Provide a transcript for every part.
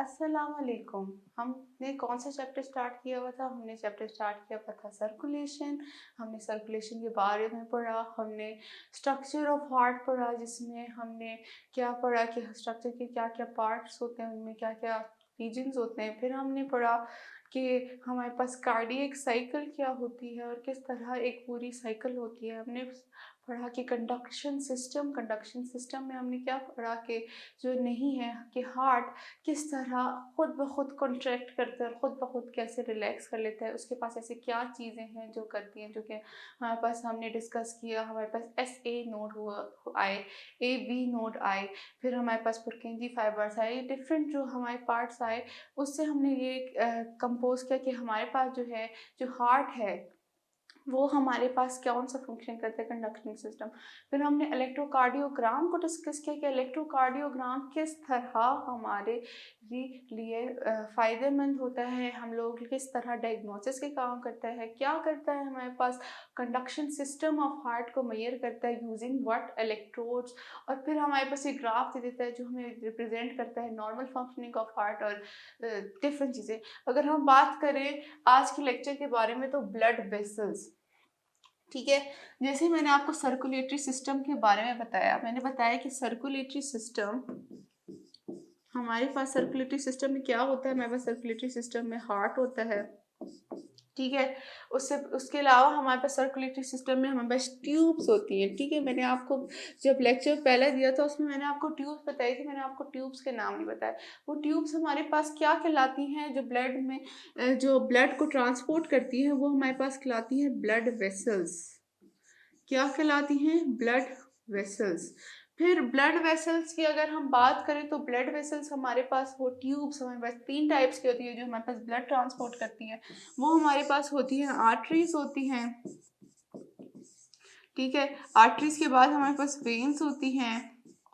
अस्सलाम वालेकुम। हमने कौन सा चैप्टर स्टार्ट किया हुआ था? हमने चैप्टर स्टार्ट किया हुआ था सर्कुलेशन। हमने सर्कुलेशन के बारे में पढ़ा, हमने स्ट्रक्चर ऑफ हार्ट पढ़ा, जिसमें हमने क्या पढ़ा कि स्ट्रक्चर के क्या क्या पार्ट्स होते हैं, उनमें क्या क्या रीजन्स होते हैं। फिर हमने पढ़ा कि हमारे पास कार्डियक साइकिल क्या होती है और किस तरह एक पूरी साइकिल होती है। हमने पढ़ा कि कंडक्शन सिस्टम में हमने क्या पढ़ा कि जो नहीं है कि हार्ट किस तरह खुद ब खुद कॉन्ट्रैक्ट करता है, खुद ब खुद कैसे रिलैक्स कर लेता है। उसके पास ऐसी क्या चीज़ें हैं जो करती हैं, जो कि हमारे पास हमने डिस्कस किया। हमारे पास SA नोड हुआ आए, AB नोड आए, फिर हमारे पास पुरकेंजी फाइबर्स आए, ये डिफरेंट जो हमारे पार्ट्स आए। उससे हमने ये कंपोज किया कि हमारे पास जो है, जो हार्ट है, वो हमारे पास कौन सा फंक्शन करता है, कंडक्टिंग सिस्टम। फिर हमने इलेक्ट्रोकार्डियोग्राम को डिस्कस किया कि इलेक्ट्रोकार्डियोग्राम किस तरह हमारे लिए फ़ायदेमंद होता है, हम लोग किस तरह डायग्नोसिस के काम करता है, क्या करता है हमारे पास कंडक्शन सिस्टम ऑफ हार्ट को मेजर करता है यूजिंग व्हाट इलेक्ट्रोड्स। और फिर हमारे पास एक ग्राफ दे देता है जो हमें रिप्रेजेंट करता है नॉर्मल फंक्शनिंग ऑफ हार्ट और डिफरेंट चीज़ें। अगर हम बात करें आज के लेक्चर के बारे में तो ब्लड वेसल्स, ठीक है। जैसे मैंने आपको सर्कुलेटरी सिस्टम के बारे में बताया, मैंने बताया कि सर्कुलेटरी सिस्टम हमारे पास, सर्कुलेटरी सिस्टम में क्या होता है, हमारे पास सर्कुलेटरी सिस्टम में हार्ट होता है, ठीक है। उससे उसके अलावा हमारे पास सर्कुलेटरी सिस्टम में हमारे पास ट्यूब्स होती हैं, ठीक है। मैंने आपको जब लेक्चर पहले दिया था उसमें मैंने आपको ट्यूब्स बताई थी, मैंने आपको ट्यूब्स के नाम नहीं बताया। वो ट्यूब्स हमारे पास क्या कहलाती हैं, जो ब्लड में जो ब्लड को ट्रांसपोर्ट करती हैं, वो हमारे पास कहलाती हैं ब्लड वेसल्स। क्या कहलाती हैं? Blood vessels. फिर ब्लड वेसल्स की अगर हम बात करें तो ब्लड वेसल्स हमारे पास, वो ट्यूब्स हमारे पास 3 टाइप्स की होती है जो हमारे पास ब्लड ट्रांसपोर्ट करती हैं। वो हमारे पास होती हैं, आर्टरीज होती हैं, ठीक है। आर्टरीज के बाद हमारे पास वेन्स होती हैं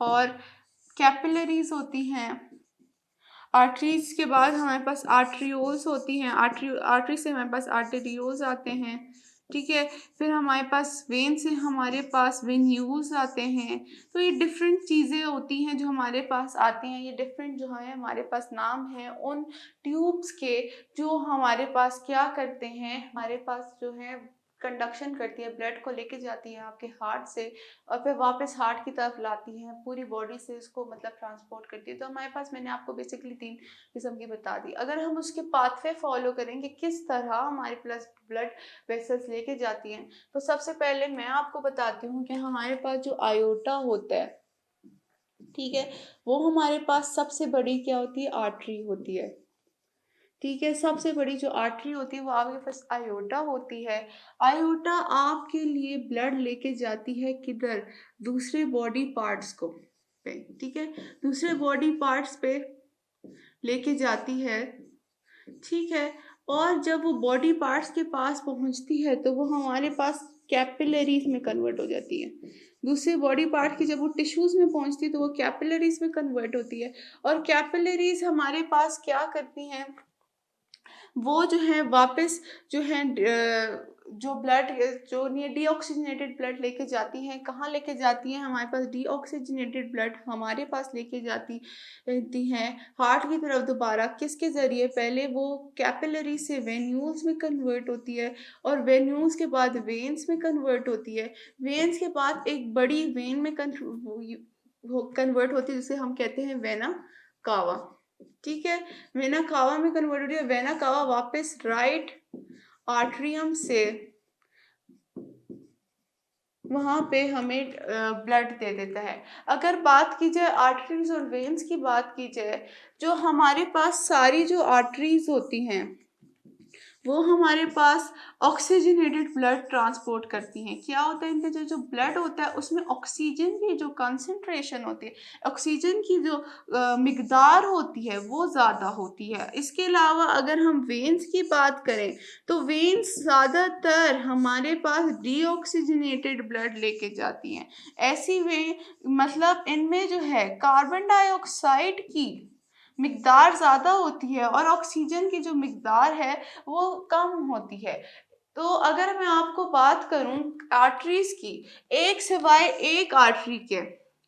और कैपिलरीज होती हैं। आर्टरीज के बाद हमारे पास आर्ट्रियोल्स होती हैं, आर्टरी से हमारे पास आर्टेरियोल्स आते हैं, ठीक है। फिर हमारे पास वेन से हमारे पास वेन्यूल्स आते हैं। तो ये डिफरेंट चीज़ें होती हैं जो हमारे पास आती हैं, ये डिफरेंट जो है हमारे पास नाम है उन ट्यूब्स के, जो हमारे पास क्या करते हैं, हमारे पास जो है कंडक्शन करती है, ब्लड को लेके जाती है आपके हार्ट से और फिर वापस हार्ट की तरफ लाती हैं, पूरी बॉडी से इसको मतलब ट्रांसपोर्ट करती है। तो हमारे पास मैंने आपको बेसिकली 3 किस्म की बता दी। अगर हम उसके पाथवे फॉलो करेंगे किस तरह हमारे प्लस ब्लड वेसल्स लेके जाती हैं, तो सबसे पहले मैं आपको बताती हूँ कि हमारे पास जो आयोटा होता है, ठीक है, वो हमारे पास सबसे बड़ी क्या होती है, आर्टरी होती है, ठीक है। सबसे बड़ी जो आर्टरी होती है वो आपके पास आयोटा होती है। आयोटा आपके लिए ब्लड लेके जाती है किधर, दूसरे बॉडी पार्ट्स को पे, ठीक है, दूसरे बॉडी पार्ट्स पे लेके जाती है, ठीक है। और जब वो बॉडी पार्ट्स के पास पहुंचती है तो वो हमारे पास कैपिलरीज में कन्वर्ट हो जाती है। दूसरे बॉडी पार्ट की जब वो टिश्यूज में पहुंचती है तो वो कैपिलरीज में कन्वर्ट होती है। और कैपिलरीज हमारे पास क्या करती हैं, वो जो है वापस जो है जो ब्लड, जो नहीं डीऑक्सीजनेटेड ब्लड लेके जाती हैं, कहाँ लेके जाती हैं, हमारे पास डीऑक्सीजनेटेड ब्लड हमारे पास लेके जाती रहती हैं हार्ट की तरफ दोबारा। किसके ज़रिए? पहले वो कैपिलरी से वेन्यूल्स में कन्वर्ट होती है और वेन्यूल्स के बाद वेन्स में कन्वर्ट होती है। वेन्स के बाद एक बड़ी वेन में कन्वर्ट होती है जिसे हम कहते हैं वेना कावा, ठीक है। वेना कावा में कन्वर्ट हो रही है, वेना कावा वापस राइट आर्टरियम से वहाँ पे हमें ब्लड दे देता है। अगर बात की जाए आर्टरीज और वेन्स की बात की जाए, जो हमारे पास सारी जो आर्टरीज होती हैं वो हमारे पास ऑक्सीजनेटेड ब्लड ट्रांसपोर्ट करती हैं। क्या होता है इनका, जो ब्लड होता है उसमें ऑक्सीजन की जो कंसंट्रेशन होती है, ऑक्सीजन की जो मिकदार होती है वो ज़्यादा होती है। इसके अलावा अगर हम वेन्स की बात करें तो वेन्स ज़्यादातर हमारे पास डीऑक्सीजनेटेड ब्लड लेके जाती हैं। ऐसी वे मतलब इनमें जो है कार्बन डाइऑक्साइड की मिकदार ज़्यादा होती है और ऑक्सीजन की जो मिकदार है वो कम होती है। तो अगर मैं आपको बात करूं आर्टरीज की, एक सिवाय एक आर्टरी के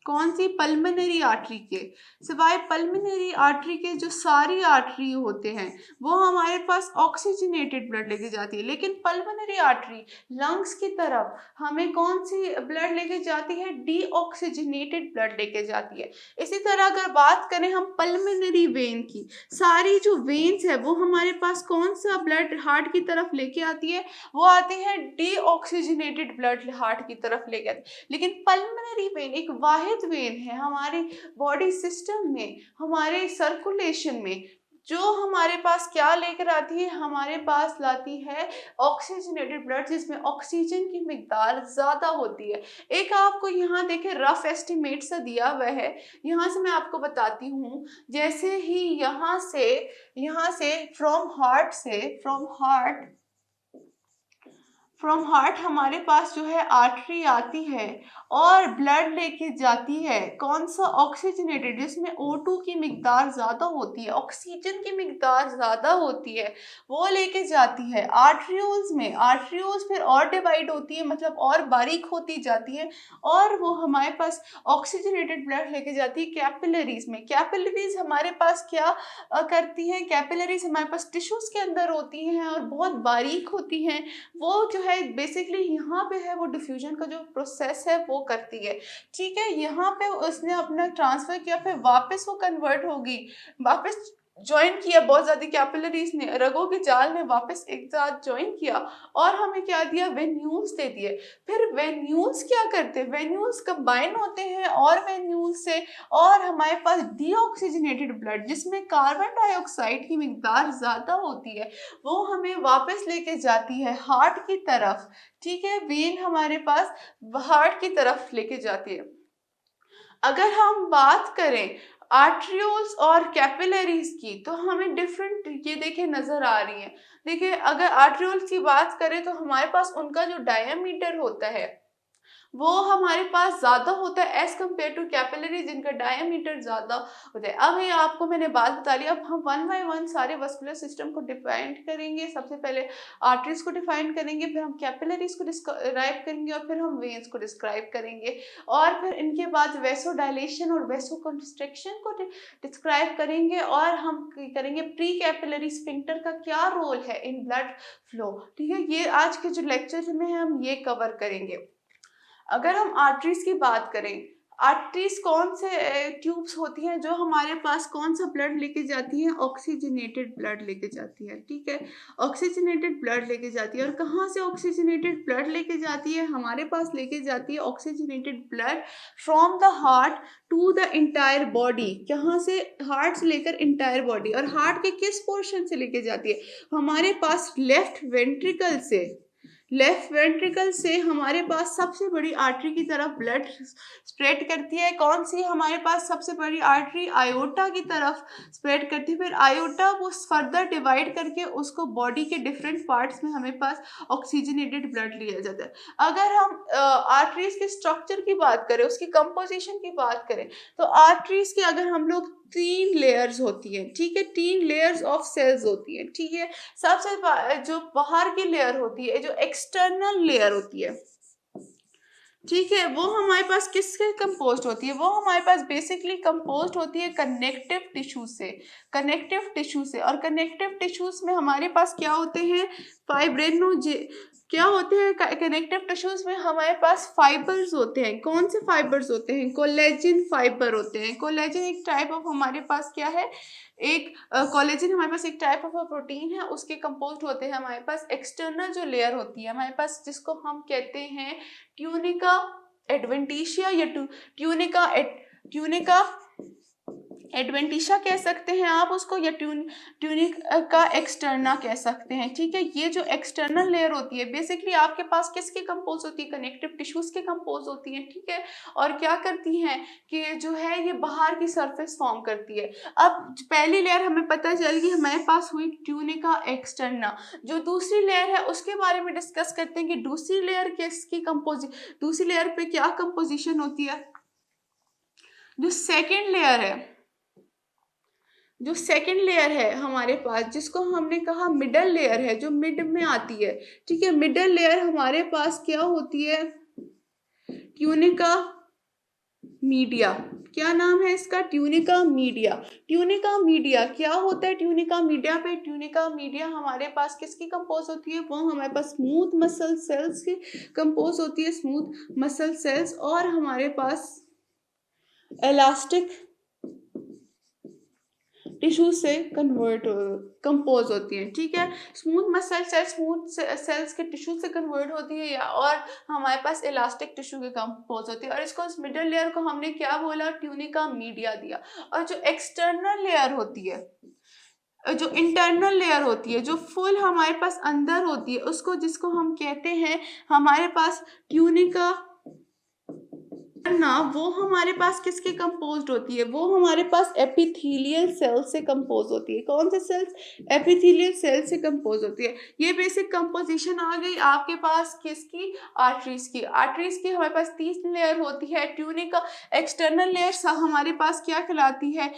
कौन सी? पल्मोनरी आर्टरी के। सिवाय पल्मोनरी आर्टरी के जो सारी आर्टरी होते हैं वो हमारे पास ऑक्सीजनेटेड ब्लड लेके जाती है, लेकिन पल्मोनरी आर्टरी लंग्स की तरफ हमें कौन सी ब्लड लेके जाती है? डीऑक्सीजनेटेड ब्लड लेके जाती है। इसी तरह अगर बात करें हम पल्मोनरी वेन की, सारी जो वेन्स है वो हमारे पास कौन सा ब्लड हार्ट की तरफ लेके आती है? वो आती है डीऑक्सीजनेटेड ब्लड हार्ट की तरफ लेके आती है। लेकिन पल्मोनरी वेन एक वाहिद वेन है हमारे बॉडी सिस्टम में, हमारे सर्कुलेशन में, जो हमारे पास क्या लेकर आती है? हमारे पास लाती है ऑक्सीजनेटेड ब्लड, जिसमें ऑक्सीजन की मिकदार ज़्यादा होती है। एक आपको यहाँ देखे रफ एस्टिमेट सा दिया हुआ है, यहाँ से मैं आपको बताती हूँ। जैसे ही यहाँ से फ्रॉम हार्ट हमारे पास जो है आर्टरी आती है और ब्लड लेके जाती है कौन सा? ऑक्सीजनेटेड, जिसमें O2 की मिकदार ज़्यादा होती है, ऑक्सीजन की मिकदार ज़्यादा होती है, वो लेके जाती है आर्टरियोल्स में। आर्टरियोल्स फिर और डिवाइड होती है, मतलब और बारीक होती जाती है, और वो हमारे पास ऑक्सीजनेटेड ब्लड लेके जाती है कैपिलरीज में। कैपिलरीज हमारे पास क्या करती हैं? कैपिलरीज हमारे पास टिश्यूज़ के अंदर होती हैं और बहुत बारीक होती हैं। वो जो है बेसिकली यहाँ पे है वो डिफ्यूजन का जो प्रोसेस है वो करती है। ठीक है, यहाँ पे उसने अपना ट्रांसफर किया, फिर वापस वो कन्वर्ट होगी, वापस ज्वाइन किया, बहुत ज़्यादा कैपिलरीज ने, रगों के जाल ने वापस एक साथ ज्वाइन किया और हमें क्या दिया? वेन्यूल्स दे दिए। फिर वेन्यूल्स क्या करते हैं? वेन्यूल्स कंबाइन होते हैं और वेन्यूल्स से और हमारे पास डीऑक्सीजनेटेड ब्लड, जिसमें कार्बन डाइऑक्साइड की मिकदार ज़्यादा होती है, वो हमें वापस लेके जाती है हार्ट की तरफ। ठीक है, वेन हमारे पास हार्ट की तरफ लेके जाती है। अगर हम बात करें आर्टरियोल्स और कैपिलरीज की, तो हमें डिफरेंट ये देखिए नज़र आ रही है। देखिए, अगर आर्टरियोल्स की बात करें तो हमारे पास उनका जो डायमीटर होता है वो हमारे पास ज़्यादा होता है एज़ कम्पेयर टू कैपिलरी, जिनका डायमीटर ज़्यादा होता है। अब ये आपको मैंने बात बता ली, अब हम वन बाय वन सारे वस्कुलर सिस्टम को डिफाइन करेंगे। सबसे पहले आर्टरीज को डिफाइन करेंगे, फिर हम कैपिलरीज को डिस्क्राइब करेंगे और फिर हम वेन्स को डिस्क्राइब करेंगे, और फिर इनके बाद वेसो डायलेशन और वेसो कंस्ट्रिक्शन को डिस्क्राइब करेंगे, और हम करेंगे प्री कैपिलरी स्फिंक्टर का क्या रोल है इन ब्लड फ्लो। ठीक है, ये आज के जो लेक्चर में हम ये कवर करेंगे। अगर हम आर्टरीज की बात करें, आर्टरीज कौन से ट्यूब्स होती हैं जो हमारे पास कौन सा ब्लड लेके जाती है? ऑक्सीजनेटेड ब्लड लेके जाती है। ठीक है, ऑक्सीजनेटेड ब्लड लेके जाती है। और कहाँ से ऑक्सीजनेटेड ब्लड लेके जाती है? हमारे पास लेके जाती है oxygenated blood from the heart to the entire body. कहाँ से? हार्ट से लेकर इंटायर बॉडी। और हार्ट के किस पोर्शन से लेके जाती है? हमारे पास लेफ्ट वेंट्रिकल से। लेफ्ट वेंट्रिकल से हमारे पास सबसे बड़ी आर्टरी की तरफ ब्लड स्प्रेड करती है। कौन सी हमारे पास सबसे बड़ी आर्टरी? आयोटा की तरफ स्प्रेड करती है। फिर आयोटा वो फर्दर डिवाइड करके उसको बॉडी के डिफरेंट पार्ट्स में हमें पास ऑक्सीजनेटेड ब्लड लिया जाता है। अगर हम आर्टरीज के स्ट्रक्चर की बात करें, उसकी कंपोजिशन की बात करें, तो आर्टरीज के अगर हम लोग 3 लेयर्स होती हैं। ठीक है, 3 लेयर्स ऑफ सेल्स होती हैं। ठीक है, सबसे जो बाहर की लेयर होती है, जो एक्सटर्नल लेयर होती है, ठीक है, वो हमारे पास किससे कंपोज्ड होती है? वो हमारे पास बेसिकली कंपोज्ड होती है कनेक्टिव टिश्यू से। कनेक्टिव टिश्यू से, और कनेक्टिव टिश्यूज में हमारे पास क्या होते हैं? क्या होते हैं कनेक्टिव टिश्यूज में? हमारे पास फाइबर्स होते हैं। कौन से फाइबर्स होते हैं? कोलेजन फाइबर होते हैं। कोलेजन एक टाइप ऑफ हमारे पास क्या है? एक कोलेजन हमारे पास एक टाइप ऑफ प्रोटीन है, उसके कंपोज्ड होते हैं हमारे पास एक्सटर्नल जो लेयर होती है हमारे पास, जिसको हम कहते हैं ट्यूनिका एडवेंटिशिया या ट्यूनिका एडवेंटिशा कह सकते हैं आप उसको, या ट्यूनिका एक्सटर्ना कह सकते हैं। ठीक है, ये जो एक्सटर्नल लेयर होती है बेसिकली आपके पास किसके कंपोज होती है? कनेक्टिव टिश्यूज के कंपोज होती हैं। ठीक है, और क्या करती हैं कि जो है ये बाहर की सरफेस फॉर्म करती है। अब पहली लेयर हमें पता चल गई हमारे पास हुई ट्यूनिका एक्सटर्ना। जो दूसरी लेयर है उसके बारे में डिस्कस करते हैं कि दूसरी लेयर किसकी दूसरी लेयर पे क्या कंपोजिशन होती है। जो सेकंड लेयर है हमारे पास, जिसको हमने कहा मिडल लेयर है, जो मिड में आती है। ठीक है, मिडल लेयर हमारे पास क्या होती है? Tunica media. क्या नाम है इसका? Tunica media. ट्यूनिका मीडिया क्या होता है? ट्यूनिका मीडिया पे ट्यूनिका मीडिया हमारे पास किसकी कंपोज होती है? वो हमारे पास स्मूथ मसल सेल्स की कंपोज होती है, स्मूथ मसल सेल्स, और हमारे पास इलास्टिक टिश्यू से कंपोज होती है। ठीक है, smooth muscle cells smooth cells के टिश्यू से कन्वर्ट होती है या और हमारे पास इलास्टिक टिश्यू के कंपोज होती है। और इसको इस मिडल लेयर को हमने क्या बोला? ट्यूनिका मीडिया दिया। और जो एक्सटर्नल लेयर होती है, जो इंटरनल लेयर होती है, जो फुल हमारे पास अंदर होती है, उसको जिसको हम कहते हैं हमारे पास ट्यूनिका ना, वो हमारे पास किसके कंपोज्ड होती है? वो हमारे पास एपिथेलियल सेल से कंपोज होती है। कौन से सेल्स? एपिथेलियल सेल से कंपोज होती है। ये बेसिक कंपोजिशन आ गई आपके पास किसकी? आर्टरीज की। आर्टरीज की हमारे पास 3 लेयर होती है। ट्यूनिका एक्सटर्नल लेयर हमारे पास क्या कहलाती है?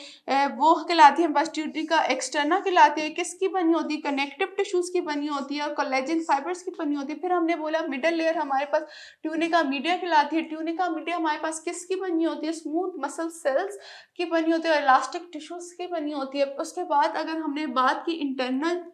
वो कहलाती है बस ट्यूनिका एक्सटर्ना कहलाती है। किसकी बनी होती है? कनेक्टिव टिश्यूज की बनी होती है और कोलेजन फाइबर्स की बनी होती है। फिर हमने बोला मिडल लेयर हमारे पास ट्यूनिका मीडिया कहलाती है। ट्यूनिका मीडिया हमारे पास किसकी बनी होती है? स्मूथ मसल सेल्स की बनी होती है और इलास्टिक टिश्यूज की बनी होती है। उसके बाद अगर हमने बात की इंटरनल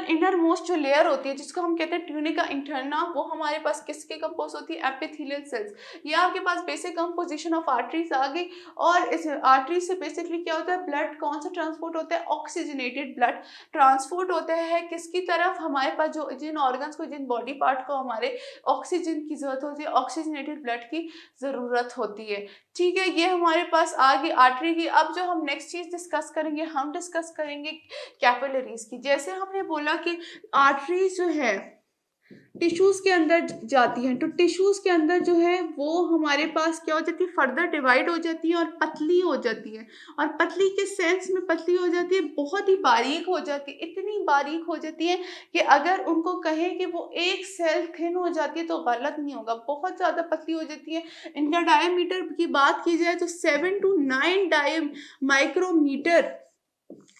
इनर मोस्ट जो लेयर होती है जिसको हम कहते हैं ट्यूनिका इंटरना, वो हमारे पास किसके कंपोज होती है? Epithelial cells. ये आपके पास बेसिक कंपोजिशन ऑफ आर्टरीज आ गई। और इस आर्टरी से बेसिकली क्या होता है? ब्लड कौन सा ट्रांसपोर्ट होता है? ऑक्सीजनेटेड ब्लड ट्रांसपोर्ट होता है किसकी तरफ? हमारे पास जो जिन ऑर्गन्स को, जिन बॉडी पार्ट को हमारे ऑक्सीजन की जरूरत होती है, ऑक्सीजनेटेड ब्लड की जरूरत होती है। ठीक है, ये हमारे पास आ गई आर्टरी की। अब जो हम नेक्स्ट चीज डिस्कस करेंगे, हम डिस्कस करेंगे कैपिलरीज की। जैसे हमने बोला कि आर्टरीज जो है टिश्यूज के अंदर जाती हैं, तो टिश्यूज के अंदर जो है वो हमारे पास क्या हो जाती है? फर्दर डिवाइड हो जाती है और पतली हो जाती है। और पतली के सेंस में पतली हो जाती है, बहुत ही बारीक हो जाती है। इतनी बारीक हो जाती है कि अगर उनको कहें कि वो एक सेल थिन हो जाती है तो गलत नहीं होगा, बहुत ज़्यादा पतली हो जाती है। इनका डायमीटर की बात की जाए तो 7 to 9 माइक्रोमीटर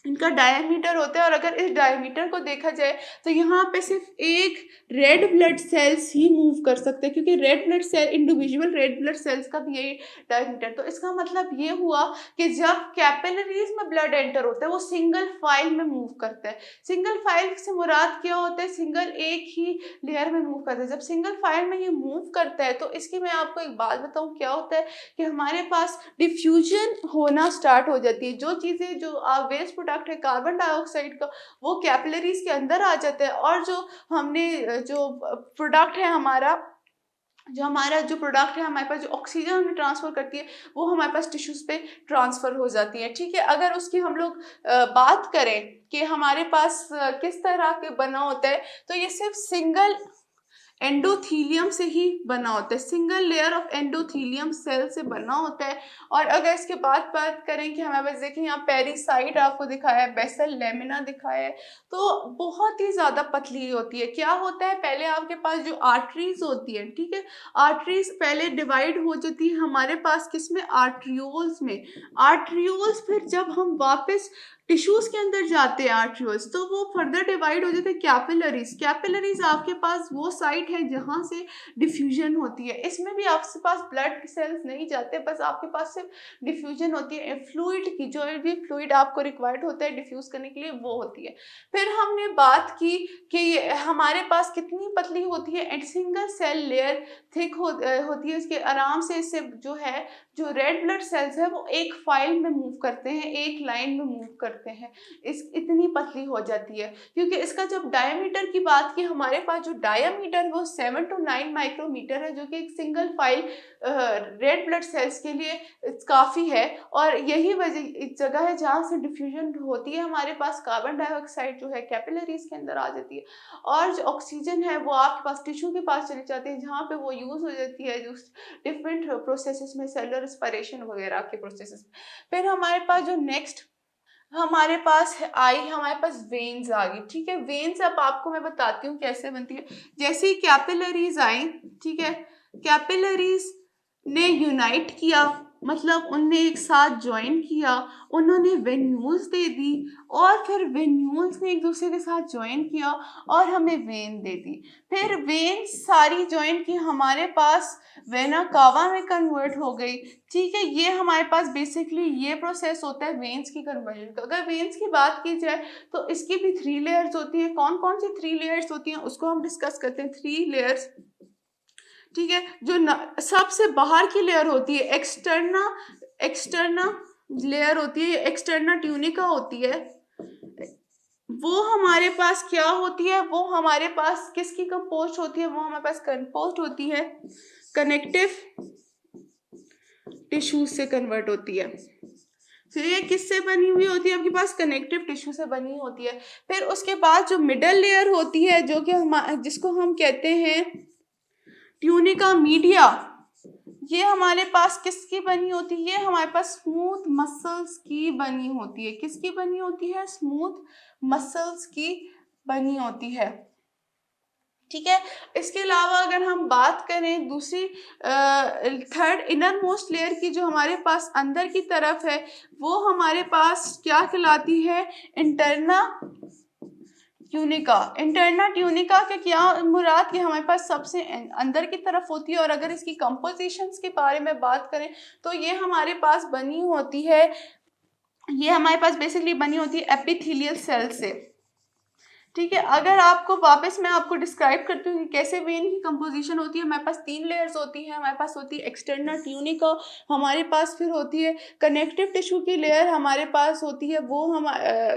इनका डायमीटर होता है। और अगर इस डायमीटर को देखा जाए तो यहाँ पे सिर्फ एक रेड ब्लड सेल्स ही मूव कर सकते हैं, क्योंकि red blood cell, individual red blood cells का भी यही डायमीटर। तो इसका मतलब ये हुआ कि जब कैपिलरीज में ब्लड एंटर होता है वो सिंगल फाइल में मूव करता है। सिंगल फाइल से मुराद क्या होता है? सिंगल एक ही लेयर में मूव करता है। जब सिंगल फाइल में ये मूव करता है तो इसकी मैं आपको एक बात बताऊँ क्या होता है कि हमारे पास डिफ्यूजन होना स्टार्ट हो जाती है। जो चीज़ें, जो वेस्ट प्रोडक्ट है कार्बन डाइऑक्साइड का, वो कैपिलरीज के अंदर आ जाता है। और जो हमने जो प्रोडक्ट है हमारा जो प्रोडक्ट है हमारे पास, जो ऑक्सीजन हमें ट्रांसफर करती है, वो हमारे पास टिश्यूज पे ट्रांसफर हो जाती है। ठीक है, अगर उसकी हम लोग बात करें कि हमारे पास किस तरह के बना होता है, तो ये सिर्फ सिंगल एंडोथीलियम से ही बना होता है। Single layer of endothelium cell से बना होता है। और अगर इसके बात करें कि हमारे पास देखिए यहाँ पेरिसाइट आपको दिखाया है, बेसल लेमिना दिखाया है, तो बहुत ही ज़्यादा पतली होती है। क्या होता है? पहले आपके पास जो आर्टरीज होती है, ठीक है, आर्टरीज पहले डिवाइड हो जाती है हमारे पास किसमें? आर्ट्रियोल्स में। आर्ट्रियोल्स फिर जब हम वापस टिश्यूज के अंदर जाते हैं आर्ट्रियोल्स, तो वो फर्दर डिवाइड हो जाते हैं कैपिलरीज। कैपिलरीज आपके पास वो साइट है जहाँ से डिफ्यूजन होती है। इसमें भी आपके पास ब्लड सेल्स नहीं जाते, बस आपके पास सिर्फ डिफ्यूजन होती है फ्लूइड की। जो भी फ्लूइड आपको रिक्वायर्ड होता है डिफ्यूज करने के लिए, वो होती है। फिर हमने बात की कि हमारे पास कितनी पतली होती है, and single cell layer thick होती है। इसके आराम से इससे जो है, जो रेड ब्लड सेल्स है वो एक फाइल में मूव करते हैं, एक लाइन में मूव करते हैं। इतनी पतली हो जाती है, क्योंकि इसका जब डायमीटर की बात की, हमारे पास जो डायमीटर वो 7 to 9 माइक्रोमीटर है, जो कि एक single file red blood sales के लिए काफ़ी है। और यही जगह है जहाँ से डिफ्यूजन होती है। हमारे पास कार्बन डाइऑक्साइड जो है कैपिलरीज के अंदर आ जाती है, और जो ऑक्सीजन है वो आपके पास टिश्यू के पास चली जाती है, जहाँ पे वो यूज़ हो जाती है जो डिफरेंट प्रोसेसेस में, सेलुलर रेस्पिरेशन वगैरह के प्रोसेसेस। फिर हमारे पास जो नेक्स्ट हमारे पास हमारे पास वेन्स आ गई। ठीक है, वेन्स अब आपको मैं बताती हूँ कैसे बनती है। जैसे ही कैपिलरीज आई, ठीक है, कैपिलरीज ने यूनाइट किया, मतलब उनने एक साथ ज्वाइन किया, उन्होंने वेन्यूल्स दे दी और फिर वेन्यूल्स ने एक दूसरे के साथ ज्वाइन किया और हमें वेन दे दी। फिर वेन सारी ज्वाइन की हमारे पास वेना कावा में कन्वर्ट हो गई। ठीक है, ये हमारे पास बेसिकली ये प्रोसेस होता है वेन्स की कन्वर्जन का। अगर वेन्स की बात की जाए तो इसकी भी 3 लेयर्स होती हैं। कौन कौन सी 3 लेयर्स होती हैं उसको हम डिस्कस करते हैं। 3 लेयर्स, ठीक है। जो सबसे बाहर की लेयर होती है एक्सटर्ना लेयर होती है, एक्सटर्ना ट्यूनिका होती है। वो हमारे पास क्या होती है, वो हमारे पास किसकी कंपोस्ट होती है, वो हमारे पास कंपोस्ट होती है कनेक्टिव टिश्यू से कन्वर्ट होती है। फिर ये किससे बनी हुई होती है, आपके पास कनेक्टिव टिश्यू से बनी होती है। फिर उसके बाद जो मिडल लेयर होती है जो कि हम जिसको हम कहते हैं ट्यूनिका मीडिया, ये हमारे पास किसकी बनी होती है, ये हमारे पास स्मूथ मसल्स की बनी होती है। किसकी बनी होती है, स्मूथ मसल्स की बनी होती है। ठीक है, इसके अलावा अगर हम बात करें दूसरी थर्ड इनर मोस्ट लेयर की, जो हमारे पास अंदर की तरफ है, वो हमारे पास क्या कहलाती है, इंटरना ट्यूनिका। इंटरना ट्यूनिका के क्या मुराद, कि हमारे पास सबसे अंदर की तरफ होती है। और अगर इसकी कंपोजिशंस के बारे में बात करें तो ये हमारे पास बनी होती है, ये हमारे पास बेसिकली बनी होती है एपिथेलियल सेल से। ठीक है, अगर आपको वापस मैं आपको डिस्क्राइब करती हूँ कि कैसे वेन की कंपोजिशन होती है। हमारे पास 3 लेयर्स होती है। हमारे पास होती है एक्सटर्नल ट्यूनिका, हमारे पास फिर होती है कनेक्टिव टिश्यू की लेयर, हमारे पास होती है वो हम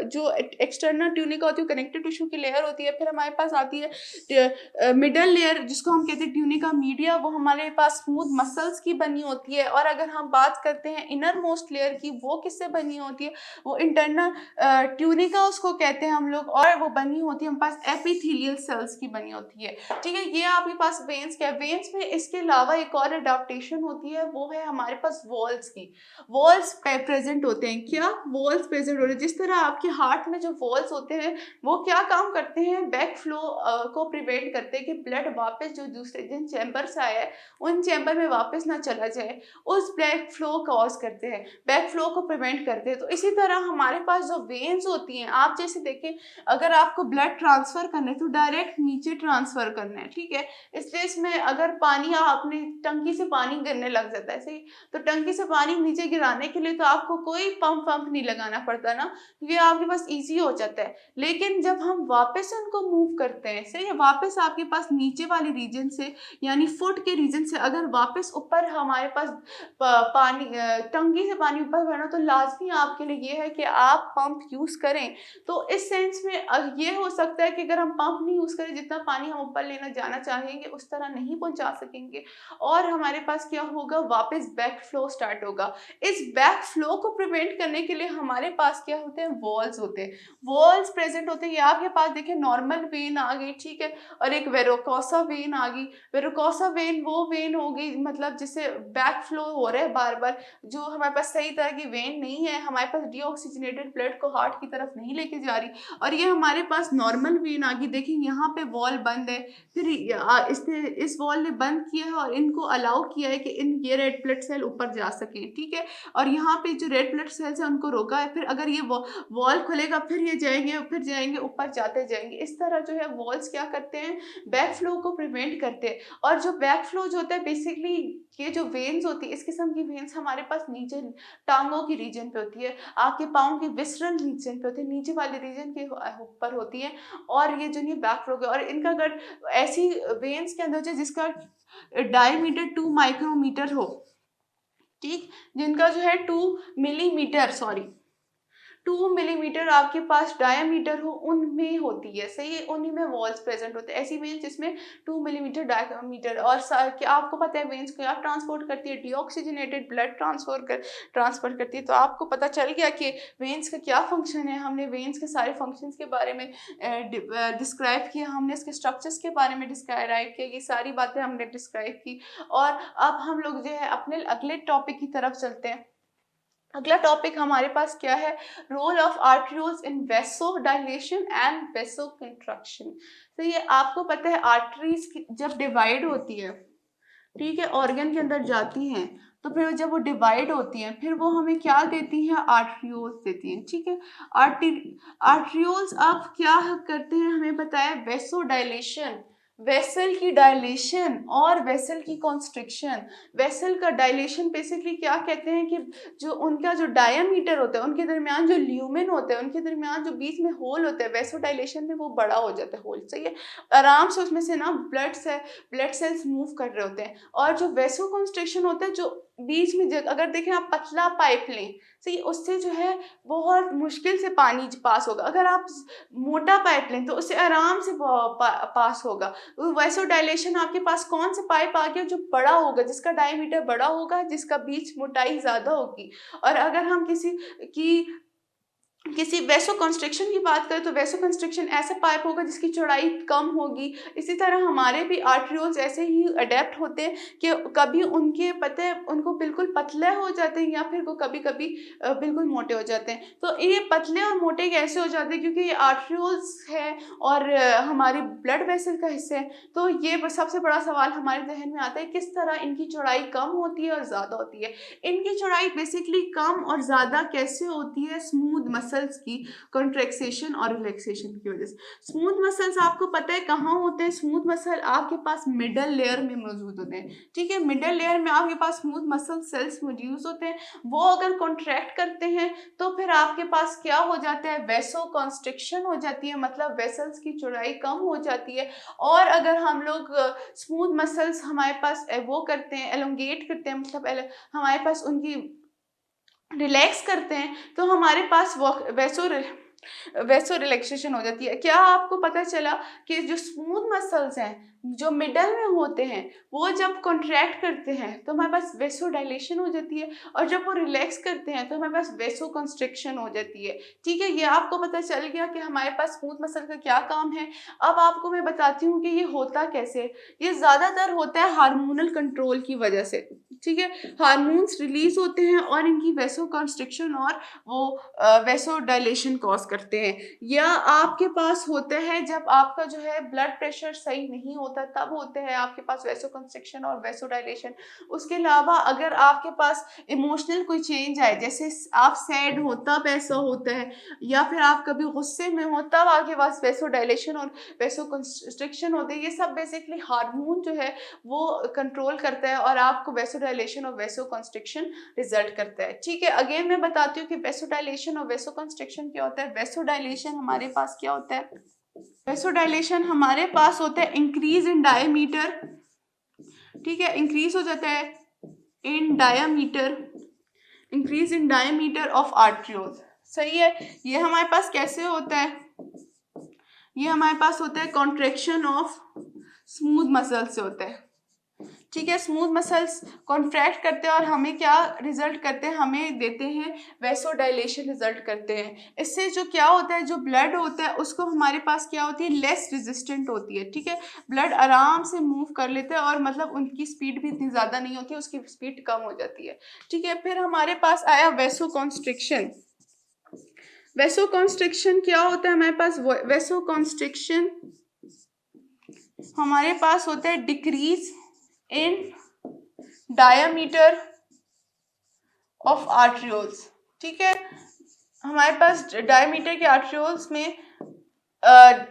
जो एक्सटर्नल ट्यूनिका होती है कनेक्टिव टिश्यू की लेयर होती है। फिर हमारे पास आती है मिडल लेयर जिसको हम कहते हैं ट्यूनिका मीडिया, वो हमारे पास स्मूथ मसल्स की बनी होती है। और अगर हम बात करते हैं इनर मोस्ट लेयर की, वो किससे बनी होती है, वो इंटरनल ट्यूनिका उसको कहते हैं हम लोग, और वो बनी होती है हमारे पास एपिथेलियल सेल्स की बनी होती है। ठीक है, ये आपके पास वेन्स क्या है। वेन्स में इसके अलावा एक और अडॉप्टेशन होती है, वो है हमारे पास वॉल्स की। वॉल्स प्रेजेंट होते हैं, क्या वॉल्स प्रेजेंट होते हैं। जिस तरह आपके हार्ट में जो वॉल्स होते हैं वो क्या काम करते हैं, बैक फ्लो को प्रिवेंट करते हैं कि ब्लड वापस जो दूसरे जिन चैम्बर से आया है उन चैम्बर में वापस ना चला जाए, उस बैक फ्लो कॉज करते हैं, बैक फ्लो को प्रिवेंट करते हैं। तो इसी तरह हमारे पास जो वेन्स होती हैं, आप जैसे देखें अगर आपको ब्लड ट्रांसफर करना है तो डायरेक्ट नीचे ट्रांसफर करना है। ठीक है, इसलिए इसमें अगर पानी आपने टंकी से पानी गिरने लग जाता है सही, तो टंकी से पानी नीचे गिराने के लिए तो आपको कोई पंप नहीं लगाना पड़ता ना, क्योंकि आपके पास इजी हो जाता है। लेकिन जब हम वापस उनको मूव करते हैं सही है, वापस आपके पास नीचे वाले रीजन से यानी फुट के रीजन से अगर वापस ऊपर हमारे पास पानी टंकी से पानी ऊपर भरना, तो लाजमी आपके लिए ये है कि आप पंप यूज करें। तो इस सेंस में ये हो सकता है कि अगर हम पंप नहीं यूज करें, जितना पानी हम ऊपर लेना जाना चाहेंगे उस तरह नहीं पहुंचा सकेंगे, और हमारे पास क्या होगा, वापस बैक फ्लो स्टार्ट होगा। इस बैक फ्लो को प्रिवेंट करने के लिए हमारे पास क्या होते हैं, वॉल्स होते हैं, वॉल्स प्रेजेंट होते हैं। ये आपके पास देखिए नॉर्मल वेन आ गई, ठीक है, और एक वेरोकोसा वेन आ गई। वेरोकोसा वेन वो वेन हो गई मतलब जिससे बैक फ्लो हो रहा है बार बार, जो हमारे पास सही तरह की वेन नहीं है, हमारे पास डीऑक्सीजनेटेड ब्लड को हार्ट की तरफ नहीं लेके जा रही, और ये हमारे पास नॉर्मल वेन आ गई। देखिए यहाँ पे वॉल बंद है, फिर इस वॉल ने बंद किया है और इनको अलाउ किया है कि ये रेड ब्लड सेल ऊपर जा सके। ठीक है, और यहाँ पे जो रेड ब्लड सेल्स है उनको रोका है, फिर अगर ये वॉल खुलेगा फिर ये जाएंगे ऊपर जाते जाएंगे। इस तरह जो है वॉल्स क्या करते हैं, बैक फ्लो को प्रिवेंट करते हैं। और जो बैक फ्लो जो होता है बेसिकली ये जो वेन्स होती है, इस किस्म की वेन्स हमारे पास नीचे टांगों की रीजन पे होती है, आपके पाँव के विसरल रीजन पे होती है, नीचे वाले रीजन के ऊपर होती है। और ये जो नहीं बैक फ्लो, और इनका अगर ऐसी वेन्स के अंदर जिसका डायमीटर 2 माइक्रोमीटर हो, ठीक, जिनका जो है 2 मिलीमीटर आपके पास डायमीटर हो, उनमें होती है सही है, उन्हीं में वॉल्स प्रेजेंट होते हैं। ऐसी वेन्स जिसमें 2 मिलीमीटर डायमीटर। और क्या आपको पता है वेन्स को क्या ट्रांसपोर्ट करती है, डीऑक्सीजनेटेड ब्लड ट्रांसफर करती है। तो आपको पता चल गया कि वेन्स का क्या फंक्शन है। हमने वेन्स के सारे फंक्शंस के बारे में डिस्क्राइब किया, हमने इसके स्ट्रक्चर्स के बारे में डिस्क्राइब किया, ये सारी बातें हमने डिस्क्राइब की। और अब हम लोग जो है अपने अगले टॉपिक की तरफ चलते हैं। अगला टॉपिक हमारे पास क्या है, role of arterioles in vasodilation and vasoconstriction. तो ये आपको पता है आर्टरीज जब डिवाइड होती है, ठीक है, ऑर्गन के अंदर जाती हैं, तो फिर जब वो डिवाइड होती हैं फिर वो हमें क्या देती हैं, आर्टरियोल्स देती हैं। ठीक है, आर्टरियोल्स अब क्या करते हैं, हमें बताया वेसोडाइलेशन, वेसल की डायलेशन और वेसल की कॉन्स्ट्रिक्शन। वेसल का डायलेशन बेसिकली क्या कहते हैं कि जो उनका जो डायामीटर होता है, उनके दरमियान जो ल्यूमेन होते हैं, उनके दरमियान जो बीच में होल होता है, वेसोडाइलेशन में वो बड़ा हो जाता है होल, सही है, आराम से उसमें से ना ब्लड सेल्स मूव कर रहे होते हैं। और जो वेसो कॉन्स्ट्रिक्शन होता है, जो बीच में अगर देखें आप पतला पाइप लें, सही, उससे जो है बहुत मुश्किल से पानी पास होगा। अगर आप मोटा पाइप लें तो उससे आराम से पास होगा। वैसोडाइलेशन आपके पास कौन सा पाइप आ गया, जो बड़ा होगा, जिसका डायमीटर बड़ा होगा, जिसका बीच मोटाई ज्यादा होगी। और अगर हम किसी वेसो कंस्ट्रिक्शन की बात करें तो वेसो कंस्ट्रिक्शन ऐसा पाइप होगा जिसकी चौड़ाई कम होगी। इसी तरह हमारे भी आर्टरियोल्स ऐसे ही अडेप्ट होते हैं कि कभी उनके पते उनको बिल्कुल पतले हो जाते हैं या फिर वो कभी कभी बिल्कुल मोटे हो जाते हैं। तो ये पतले और मोटे कैसे हो जाते हैं, क्योंकि ये आर्टरियोल्स है और हमारी ब्लड वेसल का हिस्सा है। तो ये सबसे बड़ा सवाल हमारे जहन में आता है, किस तरह इनकी चौड़ाई कम होती है और ज़्यादा होती है। इनकी चौड़ाई बेसिकली कम और ज़्यादा कैसे होती है, स्मूथ मसल्स की कॉन्ट्रैक्शन और रिलैक्सेशन की वजह से। स्मूथ मसल्स आपको पता है कहाँ होते हैं, स्मूथ मसल आपके पास मिडल लेयर में मौजूद होते हैं। ठीक है, मिडल लेयर में आपके पास स्मूथ मसल सेल्स मौजूद होते हैं। वो अगर कॉन्ट्रैक्ट करते हैं तो फिर आपके पास क्या हो जाता है, वेसो कॉन्स्ट्रिक्शन हो जाती है, मतलब वेसल्स की चौड़ाई कम हो जाती है। और अगर हम लोग स्मूथ मसल्स हमारे पास वो करते हैं, एलोंगेट करते हैं, मतलब हमारे पास उनकी रिलैक्स करते हैं, तो हमारे पास वैसो रिलैक्सेशन हो जाती है। क्या आपको पता चला कि जो स्मूथ मसल्स हैं जो मिडल में होते हैं, वो जब कॉन्ट्रैक्ट करते हैं तो हमारे पास वेसो डायलेशन हो जाती है, और जब वो रिलैक्स करते हैं तो हमारे पास वेसो कंस्ट्रिक्शन हो जाती है। ठीक है, ये आपको पता चल गया कि हमारे पास स्मूथ मसल का क्या काम है। अब आपको मैं बताती हूँ कि ये होता कैसे। ये ज़्यादातर होता है हार्मोनल कंट्रोल की वजह से। ठीक है, हार्मोन्स रिलीज होते हैं और इनकी वेसो कंस्ट्रिक्शन और वो वेसो डायलेशन कॉज करते हैं। या आपके पास होता है जब आपका जो है ब्लड प्रेशर सही नहीं होता, तब होते हैं आपके पास वेसो कंस्ट्रिक्शन और वेसो डायलेशन। उसके अलावा अगर आपके पास इमोशनल कोई चेंज आए, जैसे आप सैड हो तब ऐसा होता है, या फिर आप कभी गुस्से में हो तब आपके पास वेसो डायलेशन और वेसो कंस्ट्रिक्शन होते हैं। ये सब बेसिकली हार्मोन जो है वो कंट्रोल करता है और आपको वेसो डायलेशन और वेसो कंस्ट्रिक्शन रिजल्ट करता है। ठीक है, अगेन मैं बताती हूँ कि वेसोडाइलेशन और वेसोकंस्ट्रिक्शन क्या होता है। वेसोडाइलेशन हमारे पास क्या होता है, वेसोडाइलेशन हमारे पास होता है इंक्रीज इन डायमीटर। ठीक है, इंक्रीज हो जाता है in diameter, increase in diameter of arterioles. सही है, ये हमारे पास कैसे होता है, ये हमारे पास होता है कॉन्ट्रैक्शन ऑफ स्मूथ मसल से होता है। ठीक है, स्मूथ मसल्स कॉन्ट्रैक्ट करते हैं और हमें क्या रिजल्ट करते हैं, हमें देते हैं वेसोडाइलेशन रिजल्ट करते हैं। इससे जो क्या होता है, जो ब्लड होता है उसको हमारे पास क्या होती है, लेस रेजिस्टेंट होती है। ठीक है, ब्लड आराम से मूव कर लेते हैं और मतलब उनकी स्पीड भी इतनी ज़्यादा नहीं होती, उसकी स्पीड कम हो जाती है। ठीक है, फिर हमारे पास आया वेसो कॉन्स्ट्रिक्शन। वेसो कॉन्स्ट्रिक्शन क्या होता है हमारे पास, वेसो कॉन्स्ट्रिक्शन हमारे पास होता है decrease in diameter of arterioles. ठीक है, हमारे पास डायमीटर के आर्टरियोल्स में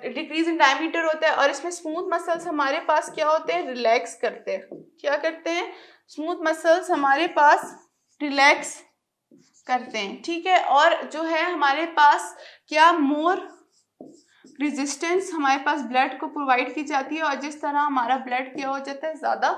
डिक्रीज इन डायमीटर होता है, और इसमें स्मूथ मसल्स हमारे पास क्या होते हैं, रिलैक्स करते हैं। क्या करते हैं, स्मूथ मसल्स हमारे पास रिलैक्स करते हैं। ठीक है, और जो है हमारे पास क्या, मोर रेजिस्टेंस हमारे पास ब्लड को प्रोवाइड की जाती है, और जिस तरह हमारा ब्लड क्या हो जाता है, ज़्यादा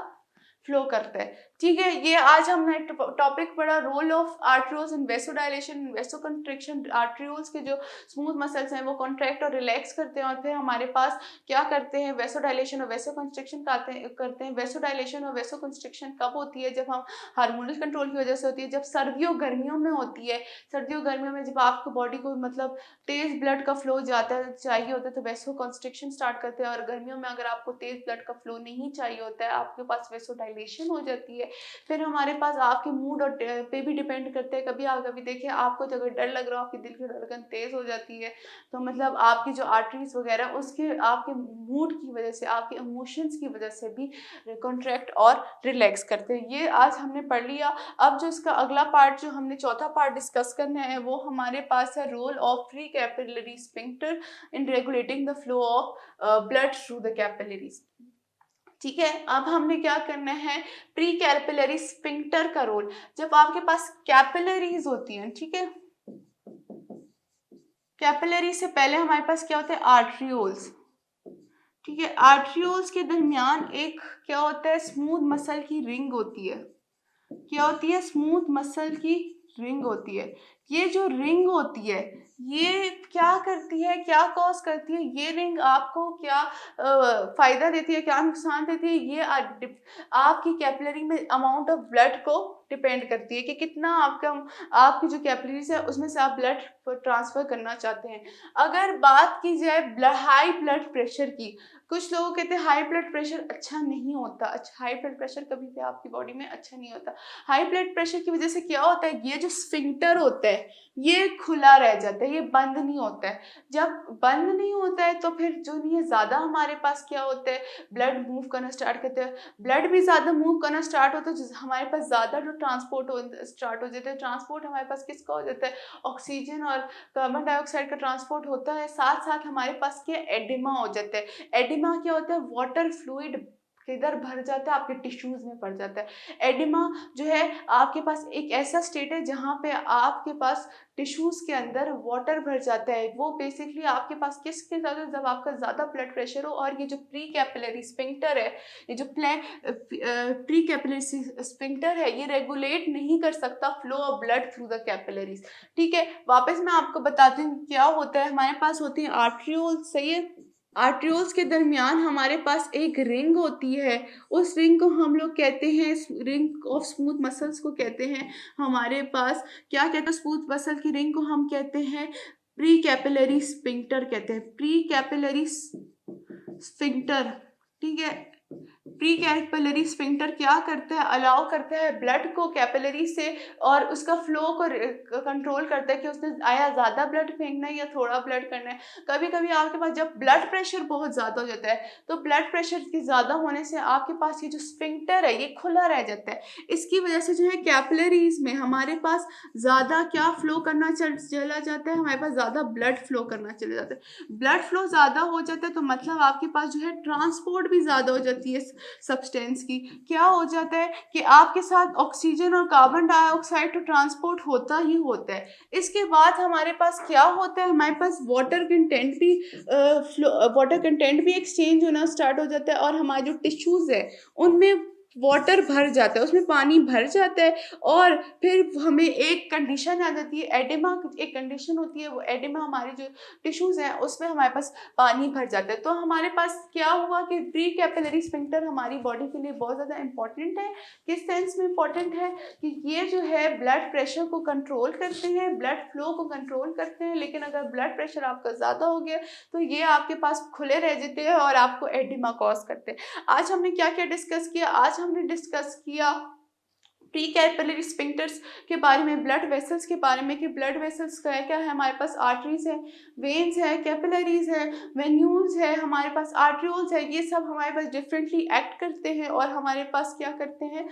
फ्लो करता है। ठीक है, ये आज हमने टॉपिक पढ़ा role of arterioles in vasodilation, vasoconstriction. Arterioles के जो स्मूथ मसल्स हैं वो कॉन्ट्रैक्ट और रिलैक्स करते हैं, और फिर हमारे पास क्या करते हैं, वेसोडाइलेशन और वेसोकंस्ट्रिक्शन करते हैं। वेसोडाइलेशन और वेसोकंस्ट्रिक्शन कब होती है, जब हम हार्मोनल कंट्रोल की वजह से होती है, जब सर्दियों गर्मियों में होती है। सर्दियों गर्मियों में जब आपको बॉडी को मतलब तेज ब्लड का फ्लो जाता है चाहिए होता है तो वेसोकंस्ट्रिक्शन स्टार्ट करते हैं, और गर्मियों में अगर आपको तेज ब्लड का फ्लो नहीं चाहिए होता है, आपके पास वेसोडाइलेशन हो जाती है। फिर हमारे पास आपके मूड और पे भी डिपेंड करते हैं। कभी आप कभी देखिए आपको अगर डर लग रहा हो, आपकी दिल की धड़कन तेज़ हो जाती है, तो मतलब आपकी जो आर्टरीज वगैरह उसके आपके मूड की वजह से, आपके इमोशंस की वजह से भी कॉन्ट्रैक्ट और रिलैक्स करते हैं। ये आज हमने पढ़ लिया। अब जो इसका अगला पार्ट, जो हमने चौथा पार्ट डिस्कस करना है, वो हमारे पास है role of pre capillary sphincter in regulating the flow of blood through the capillaries. ठीक है, अब हमने क्या करना है, प्री कैपिलरी स्फिंक्टर का रोल। जब आपके पास कैपिलरीज होती हैं, ठीक है, कैपिलरी से पहले हमारे पास क्या होते हैं, आर्ट्रियोल्स। ठीक है, आर्ट्रियोल्स के दरमियान एक क्या होता है, स्मूथ मसल की रिंग होती है। क्या होती है, स्मूथ मसल की रिंग होती है। ये जो रिंग होती है ये क्या करती है, क्या कॉज करती है, ये रिंग आपको क्या फायदा देती है, क्या नुकसान देती है, ये आपकी कैपिलरी में अमाउंट ऑफ ब्लड को डिपेंड करती है कि कितना आपका, आपकी जो कैपिलरीज है उसमें से आप ब्लड ट्रांसफर करना चाहते हैं। अगर बात की जाए हाई ब्लड प्रेशर की, कुछ लोग कहते हैं हाई ब्लड प्रेशर अच्छा नहीं होता। अच्छा, हाई ब्लड प्रेशर कभी भी आपकी बॉडी में अच्छा नहीं होता। हाई ब्लड प्रेशर की वजह से क्या होता है, ये जो स्फिंक्टर होता है ये खुला रह जाता है, ये बंद नहीं होता है। जब बंद नहीं होता है तो फिर जो नहीं है, ज़्यादा हमारे पास क्या होता है, ब्लड मूव करना स्टार्ट करते हैं। ब्लड भी ज़्यादा मूव करना स्टार्ट होता है, हमारे पास ज़्यादा जो ट्रांसपोर्ट स्टार्ट हो जाता है। ट्रांसपोर्ट हमारे पास किसका हो जाता है, ऑक्सीजन और कार्बन डाइऑक्साइड का ट्रांसपोर्ट होता है। साथ साथ हमारे पास क्या, एडिमा हो जाता है। एडिमा क्या होता है, वाटर फ्लूइड किधर भर जाता है, आपके टिश्यूज में भर जाता है। एडिमा जो है आपके पास एक ऐसा स्टेट है जहाँ पे आपके पास टिश्यूज के अंदर वाटर भर जाता है। वो बेसिकली आपके पास किसके साथ, जब आपका ज़्यादा ब्लड प्रेशर हो और ये जो प्री कैपिलरी स्फिंक्टर है, ये जो प्री कैपिलरी स्फिंक्टर है, ये रेगुलेट नहीं कर सकता flow of blood through the capillaries. ठीक है, वापस मैं आपको बताती हूँ क्या होता है। हमारे पास होती है आर्ट्रियोल्स, सही है। आर्ट्रियोल्स के दरमियान हमारे पास एक रिंग होती है। उस रिंग को हम लोग कहते हैं, रिंग ऑफ स्मूथ मसल्स को कहते हैं। हमारे पास क्या कहते हैं, स्मूथ मसल की रिंग को हम कहते हैं प्री कैपिलरी स्फिंक्टर कहते हैं, प्री कैपिलरी स्फिंक्टर। ठीक है, प्री कैपिलरी स्फिंक्टर क्या करता है, अलाउ करता है ब्लड को कैपिलरी से, और उसका फ्लो को कंट्रोल करता है कि उसने आया ज़्यादा ब्लड फेंकना है या थोड़ा ब्लड करना है। कभी कभी आपके पास जब ब्लड प्रेशर बहुत ज़्यादा हो जाता है, तो ब्लड प्रेशर के ज़्यादा होने से आपके पास ये जो स्फिंक्टर है ये खुला रह जाता है। इसकी वजह से जो है कैपिलरीज में हमारे पास ज़्यादा क्या फ्लो करना चला जाता है, हमारे पास ज़्यादा ब्लड फ्लो करना चला जाता है। ब्लड फ्लो ज़्यादा हो जाता है तो मतलब आपके पास जो है ट्रांसपोर्ट भी ज़्यादा हो जाती है सब्सटेंस की। क्या हो जाता है कि आपके साथ ऑक्सीजन और कार्बन डाइऑक्साइड तो ट्रांसपोर्ट होता ही होता है। इसके बाद हमारे पास क्या होता है, हमारे पास वाटर कंटेंट भी एक्सचेंज होना स्टार्ट हो जाता है, और हमारे जो टिश्यूज है उनमें वाटर भर जाता है, उसमें पानी भर जाता है। और फिर हमें एक कंडीशन आ जाती है, एडिमा एक कंडीशन होती है। वो एडिमा हमारे जो टिश्यूज हैं उसमें हमारे पास पानी भर जाता है। तो हमारे पास क्या हुआ कि प्री कैपिलरी स्फिंक्टर हमारी बॉडी के लिए बहुत ज़्यादा इंपॉर्टेंट है। किस सेंस में इंपॉर्टेंट है कि ये जो है ब्लड प्रेशर को कंट्रोल करते हैं, ब्लड फ्लो को कंट्रोल करते हैं। लेकिन अगर ब्लड प्रेशर आपका ज़्यादा हो गया तो ये आपके पास खुले रह जाते हैं और आपको एडिमा कॉज करते हैं। आज हमने क्या क्या डिस्कस किया, आज हमने डिस्कस किया प्री कैपिलरी स्फिंक्टर्स के बारे में, ब्लड वेसल्स के बारे में कि ब्लड वेसल्स क्या क्या है, हमारे पास आर्टरीज है, वेन्स है, कैपिलरीज है, वेन्यूल्स है, हमारे पास आर्ट्रियोल्स है। ये सब हमारे पास डिफरेंटली एक्ट करते हैं और हमारे पास क्या करते हैं,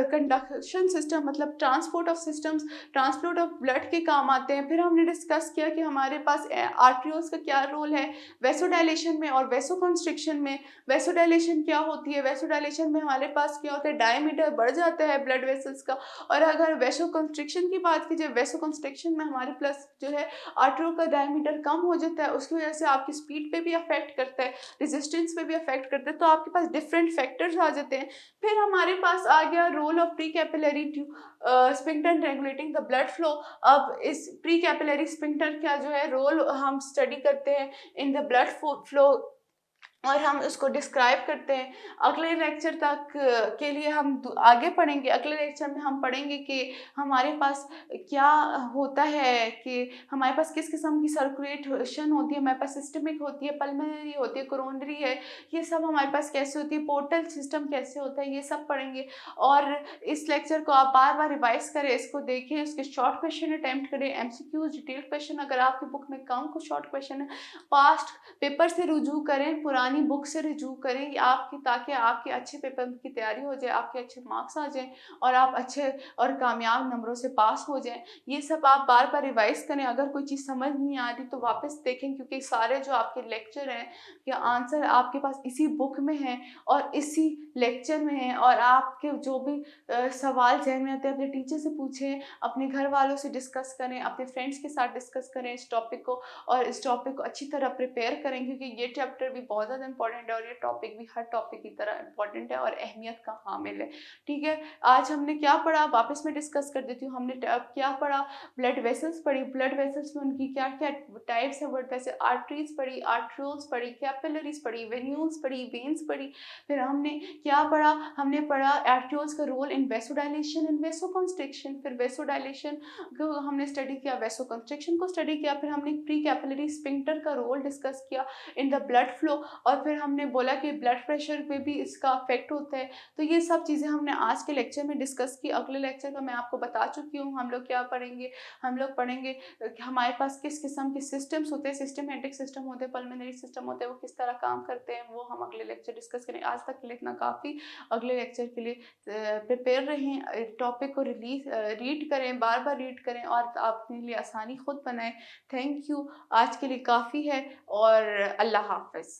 कंडक्शन सिस्टम मतलब transport of systems, transport of blood के काम आते हैं। फिर हमने डिस्कस किया कि हमारे पास आर्ट्रियोल्स का क्या रोल है वेसोडाइलेशन में और वेसोकंस्ट्रिक्शन में। वेसोडाइलेशन क्या होती है, वेसोडाइलेशन में हमारे पास क्या होता है, डायमीटर बढ़ जाता है ब्लड वेसल्स का। और अगर वेसोकंस्ट्रिक्शन की बात कीजिए, वेसोकंस्ट्रिक्शन में हमारे प्लस जो है आर्टरियों का डायमीटर कम हो जाता है, उसकी वजह से आपकी स्पीड पे भी अफेक्ट करता है, रेजिस्टेंस पे भी अफेक्ट करता है। तो आपके पास डिफरेंट फैक्टर्स आ जाते हैं। फिर हमारे पास आ गया role of pre capillary sphincter regulating the blood flow. अब इस प्री कैपिलरी स्फिंक्टर का जो है रोल हम स्टडी करते हैं इन द ब्लड फ्लो और हम उसको डिस्क्राइब करते हैं। अगले लेक्चर तक के लिए हम आगे पढ़ेंगे। अगले लेक्चर में हम पढ़ेंगे कि हमारे पास क्या होता है, कि हमारे पास किस किस्म की सर्कुलेशन होती है, हमारे पास सिस्टमिक होती है, पल्मोनरी होती है, कोरोनरी है, ये सब हमारे पास कैसे होती है, पोर्टल सिस्टम कैसे होता है, ये सब पढ़ेंगे। और इस लेक्चर को आप बार बार रिवाइज करें, इसको देखें, उसके शॉर्ट क्वेश्चन अटैम्प्ट करें, एमसीक्यूज, डिटेल क्वेश्चन अगर आपकी बुक में कम कुछ शॉर्ट क्वेश्चन है, पास्ट पेपर से रुजू करें, पुरानी बुक से रुजू करें आपकी, ताकि आपके अच्छे पेपर की तैयारी हो जाए, आपके अच्छे मार्क्स आ जाएं और आप अच्छे और कामयाब नंबरों से पास हो जाएं। ये सब आप बार बार रिवाइज करें। अगर कोई चीज़ समझ नहीं आ रही तो वापस देखें, क्योंकि सारे जो आपके लेक्चर हैं या आंसर आपके पास इसी बुक में है और इसी लेक्चर में है। और आपके जो भी सवाल जहन में आते हैं अपने टीचर से पूछें, अपने घर वालों से डिस्कस करें, अपने फ्रेंड्स के साथ डिस्कस करें इस टॉपिक को, और इस टॉपिक को अच्छी तरह प्रिपेयर करें, क्योंकि ये चैप्टर भी बहुत ज़्यादा इंपॉर्टेंट है और ये टॉपिक भी हर टॉपिक की तरह इंपॉर्टेंट है और अहमियत का हामिल है। ठीक है, आज हमने क्या पढ़ा वापस मैं डिस्कस कर देती हूँ। हमने क्या पढ़ा, ब्लड वेसल्स पढ़ी, ब्लड वेसल्स में उनकी क्या क्या टाइप्स है, ब्लड वेसल, आर्टरीज पढ़ी, आर्ट्रियोल्स पढ़ी, कैपिलरीज पढ़ी, वेन्यूल्स पढ़ी, वेन्स पढ़ी। फिर हमने क्या पढ़ा, हमने पढ़ा आर्ट्रियोल्स का role in vasodilation and vasoconstriction. फिर वेसोडाइलेशन को हमने स्टडी किया, वेसोकंस्ट्रिक्शन को स्टडी किया। फिर हमने प्री कैपिलरी स्फिंक्टर का रोल डिस्कस किया इन द ब्लड फ्लो, और फिर हमने बोला कि ब्लड प्रेशर पे भी इसका अफेक्ट होता है। तो ये सब चीज़ें हमने आज के लेक्चर में डिस्कस की। अगले लेक्चर का मैं आपको बता चुकी हूँ हम लोग क्या पढ़ेंगे। हम लोग पढ़ेंगे कि हमारे पास किस किस्म के सिस्टम्स होते हैं, सिस्टमेटिक सिस्टम होते हैं, पल्मोनरी सिस्टम होते हैं, वो किस तरह काम करते हैं, वो हम अगले लेक्चर डिस्कस करें। आज तक के लिए इतना काफ़ी। अगले लेक्चर के लिए प्रिपेयर रहें, टॉपिक को रीड करें, बार बार रीड करें और अपने लिए आसानी खुद बनाएं। थैंक यू, आज के लिए काफ़ी है और अल्लाह हाफ़िज़।